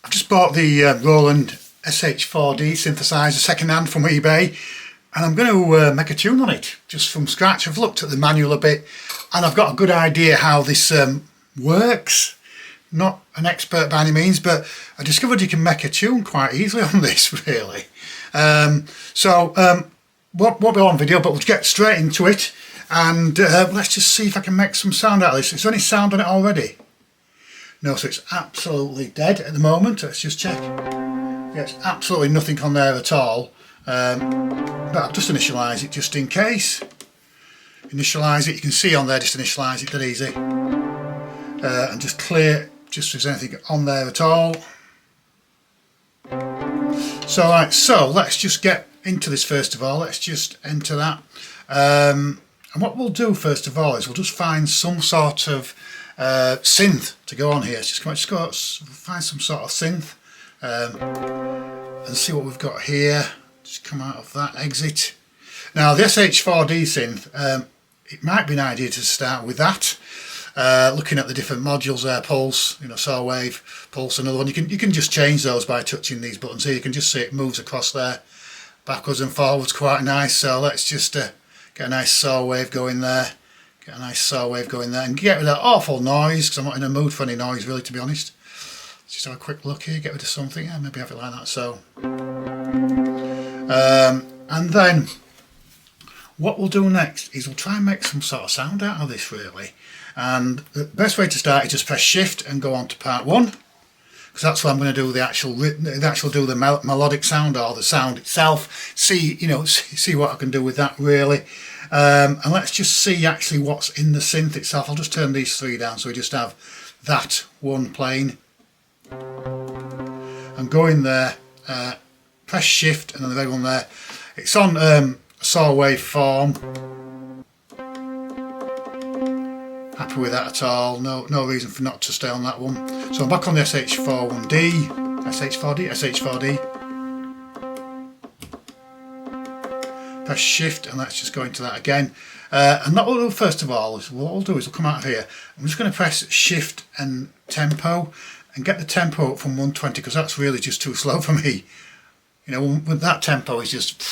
I've just bought the Roland SH4D synthesizer second-hand from eBay, and I'm going to make a tune on it just from scratch. I've looked at the manual a bit and I've got a good idea how this works. Not an expert by any means, but I discovered you can make a tune quite easily on this, really. Won't be on video, but we'll get straight into it, and let's just see if I can make some sound out of this. Is there any sound on it already? No, so it's absolutely dead at the moment. Let's just check. Yeah, it's absolutely nothing on there at all. But I'll just initialise it just in case. Initialise it, you can see on there, just initialise it dead easy. And just clear, just if there's anything on there at all. So right, so let's just get into this first of all. Let's just enter that. And what we'll do first of all is we'll just find some sort of synth to go on here. Just go find some sort of synth and see what we've got here. Just come out of that exit. Now the SH4D synth, it might be an idea to start with that. Looking at the different modules there, pulse, saw wave, pulse, another one. You can just change those by touching these buttons here. You can just see it moves across there, backwards and forwards, quite nice. So let's just get a nice saw wave going there. Get a nice saw wave going there, and get rid of that awful noise, because I'm not in a mood for any noise really, to be honest. Let's just have a quick look here, get rid of something. Yeah, maybe have it like that. So, and then what we'll do next is we'll try and make some sort of sound out of this, really. And the best way to start is just press shift and go on to part 1, because that's where I'm going to do the actual melodic sound, or the sound itself. See what I can do with that, really. And let's just see actually what's in the synth itself. I'll just turn these 3 down so we just have that one playing. And go in there, press shift, and then the red one there. It's on saw wave form. Happy with that at all? No reason for not to stay on that one. So I'm back on the SH4D. Press shift, and let's just go into that again. And what we'll do first of all is we'll come out of here. I'm just going to press shift and tempo and get the tempo up from 120, because that's really just too slow for me. With that tempo is just.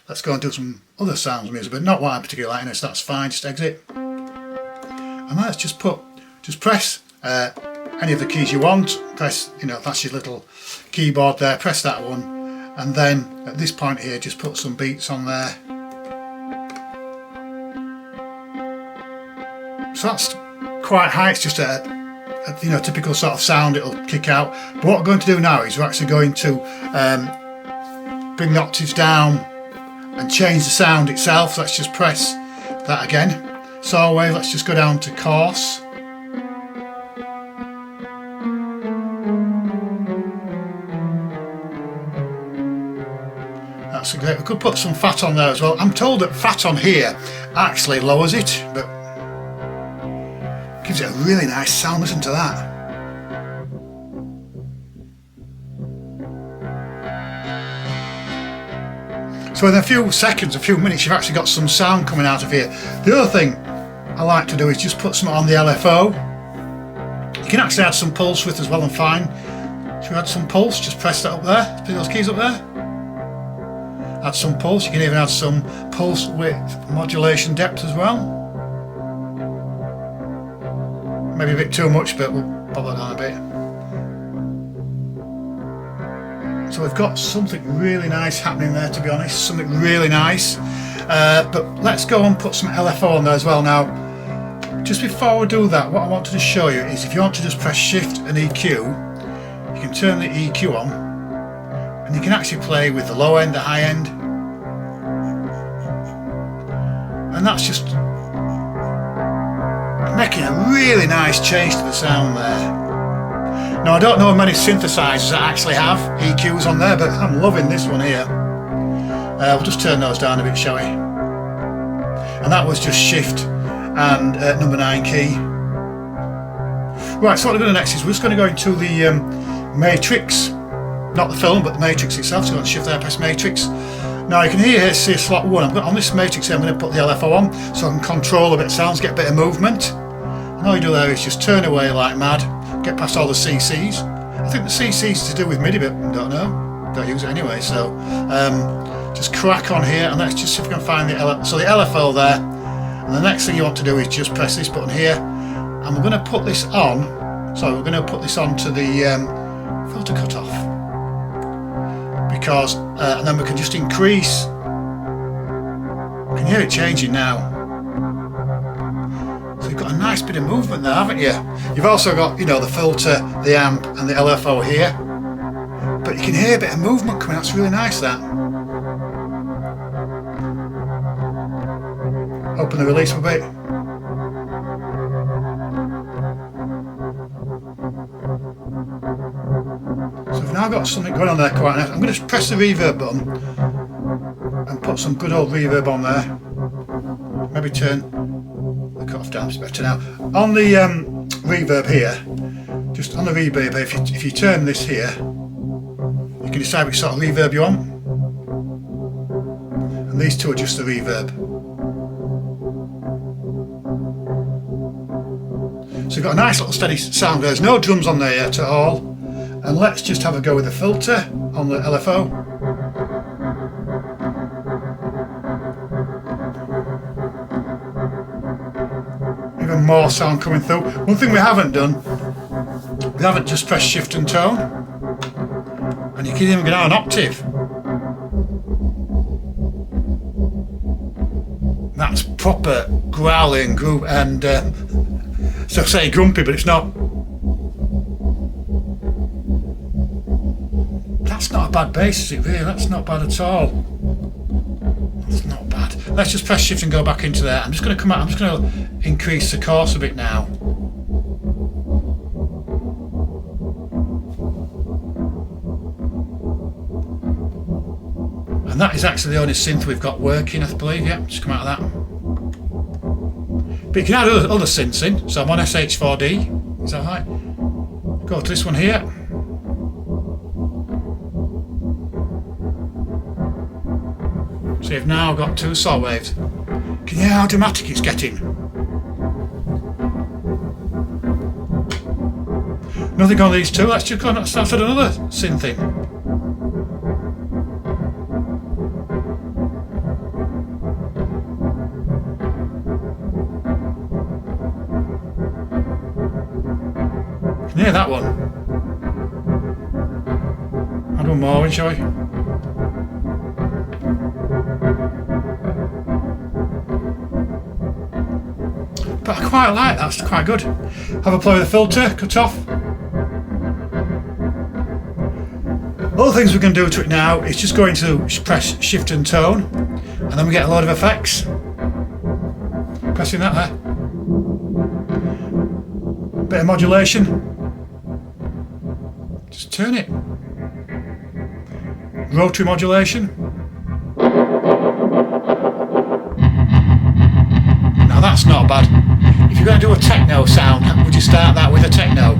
Let's go and do some other sounds music, but not what I particularly like, so that's fine. Just exit. And let's just press any of the keys you want. Press, that's your little keyboard there. Press that one, and then at this point here, just put some beats on there. So that's quite high. It's just a typical sort of sound it'll kick out. But what we're going to do now is we're actually going to bring the octaves down and change the sound itself. So let's just press that again. Saw wave, let's just go down to coarse. That's great. We could put some fat on there as well. I'm told that fat on here actually lowers it, but gives it a really nice sound. Listen to that. So in a few seconds, a few minutes, you've actually got some sound coming out of here. The other thing I like to do is just put some on the LFO. You can actually add some pulse with as well, and fine. Should we add some pulse? Just press that up there. Put those keys up there. Add some pulse. You can even add some pulse width modulation depth as well. Maybe a bit too much, but we'll pop that down a bit. So we've got something really nice happening there, to be honest, something really nice. But let's go and put some LFO on there as well. Now, just before we do that, what I wanted to show you is if you want to just press shift and EQ, you can turn the EQ on, and you can actually play with the low end, the high end. And that's just making a really nice change to the sound there. Now I don't know many synthesizers that actually have EQs on there, but I'm loving this one here. We'll just turn those down a bit, shall we? And that was just shift and number 9 key. Right, so what we're going to do next is we're just going to go into the matrix, not the film, but the matrix itself. So I'm going to shift there, press matrix. Now you can hear here, see slot 1. On this matrix here, I'm going to put the LFO on so I can control a bit of sounds, get a bit of movement. And all you do there is just turn away like mad, get past all the CCs, I think the CC is to do with MIDI, but I don't know. Don't use it anyway, so just crack on here, and let's just see if we can find the LFO there. And the next thing you want to do is just press this button here, and we're going to put this on. So we're going to put this onto the filter cutoff, because and then we can just increase. You can hear it changing now. So you've got a nice bit of movement there, haven't you? You've also got, you know, the filter, the amp, and the LFO here. But you can hear a bit of movement coming out. It's really nice, that. Open the release a bit. So we've now got something going on there quite nice. I'm going to press the reverb button and put some good old reverb on there. Maybe turn the cutoff down, it's better now. On the reverb here, just on the reverb, if you turn this here, you can decide which sort of reverb you want. And these two are just the reverb. So you've got a nice little steady sound. There's no drums on there yet at all. And let's just have a go with the filter on the LFO. Even more sound coming through. One thing we haven't done, we haven't just pressed shift and tone. And you can even go down an octave. That's proper growling groove, and so say grumpy, but it's not. That's not a bad bass, is it really? That's not bad at all. That's not bad. Let's just press shift and go back into there. I'm just going to come out. I'm just going to increase the course a bit now. And that is actually the only synth we've got working, I believe. Yeah, just come out of that. But you can add other synths in. So I'm on SH4D. Is that right? Go to this one here. So you've now got two saw waves. Can you hear how dramatic it's getting? Nothing on these two. Let's just go and start another synth in. Yeah, that one. Add one more, shall we? But I quite like that, that's quite good. Have a play with the filter, cut off. Other things we can do to it now is just going to press shift and tone, and then we get a load of effects. Pressing that there. Bit of modulation. Just turn it. Rotary modulation. Now that's not bad. If you're going to do a techno sound, would you start that with a techno?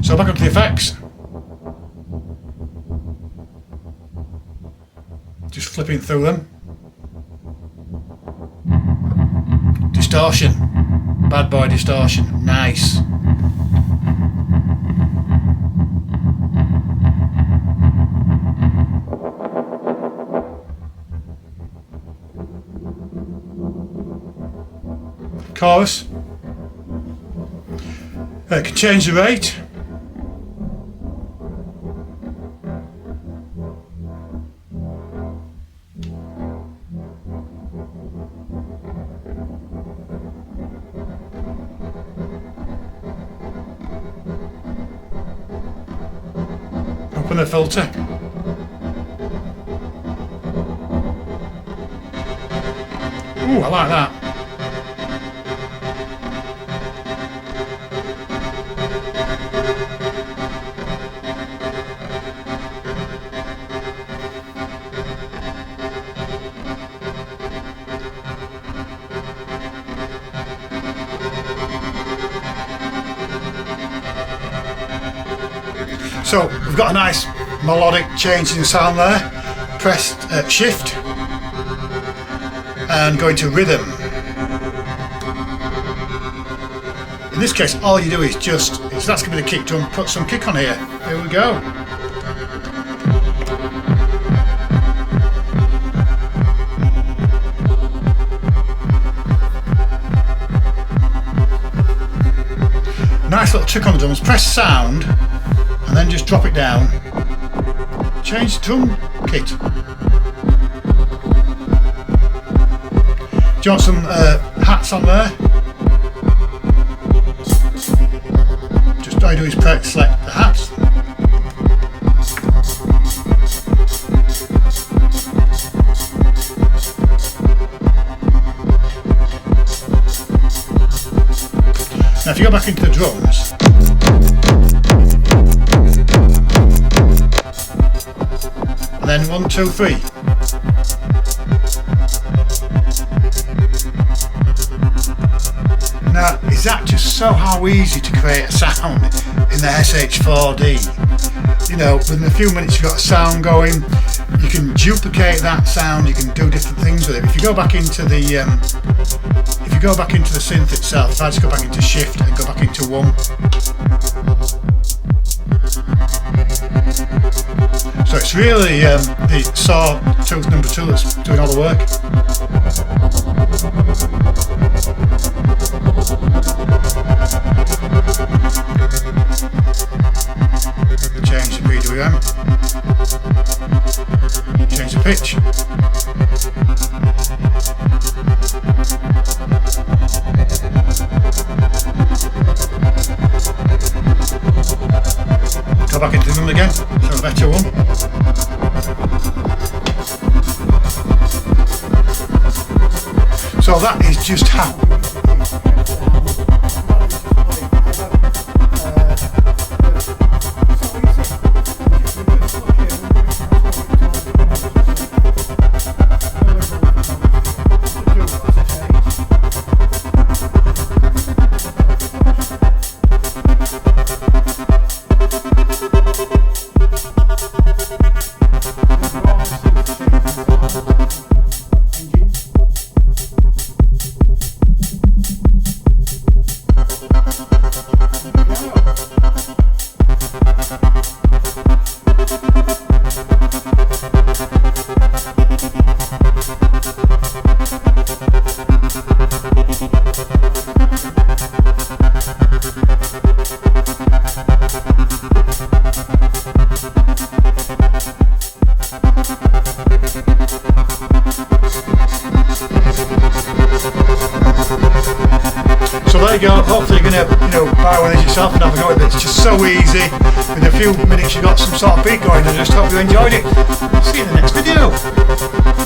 So back up to the effects. Just flipping through them. Distortion. Bad boy distortion. Nice. Chorus. Can change the rate. Open the filter. Ooh, I like that. So we've got a nice melodic change in sound there. Press shift, and go into rhythm. In this case, all you do is just, so that's going to be the kick drum, put some kick on here. Here we go. Nice little trick on the drums. Press sound and then just drop it down. Change drum kit. Do you want some hats on there? Just all you do is select the hats. Now if you go back into the drums, and then 1, 2, 3. Now, is that just so how easy to create a sound in the SH4D? You know, within a few minutes you've got a sound going, you can duplicate that sound, you can do different things with it. If you go back into the synth itself, if I just go back into shift and go back into 1. So it's really the sawtooth number 2 that's doing all the work. Change the BWM. Change the pitch. Go back into the room again, so a better one. So that is just how So there you go, hopefully you're going to buy one of these yourself and have a go at it. It's just so easy. In a few minutes you've got some sort of beat going. I just hope you enjoyed it. See you in the next video.